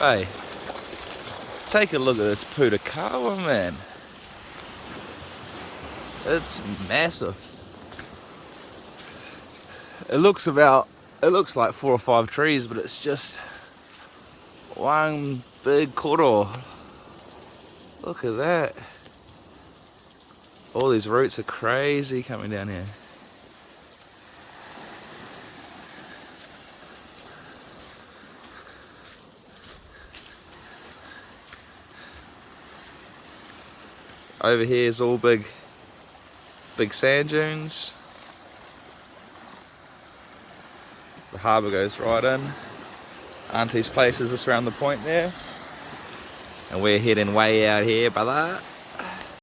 Hey, take a look at this Pohutukawa, man. It's massive. It looks like 4 or 5 trees, but it's just one big koro. Look at that. All these roots are crazy coming down here. Over here is all big sand dunes. The harbour goes right in. Auntie's place is just around the point there. And we're heading way out here, brother.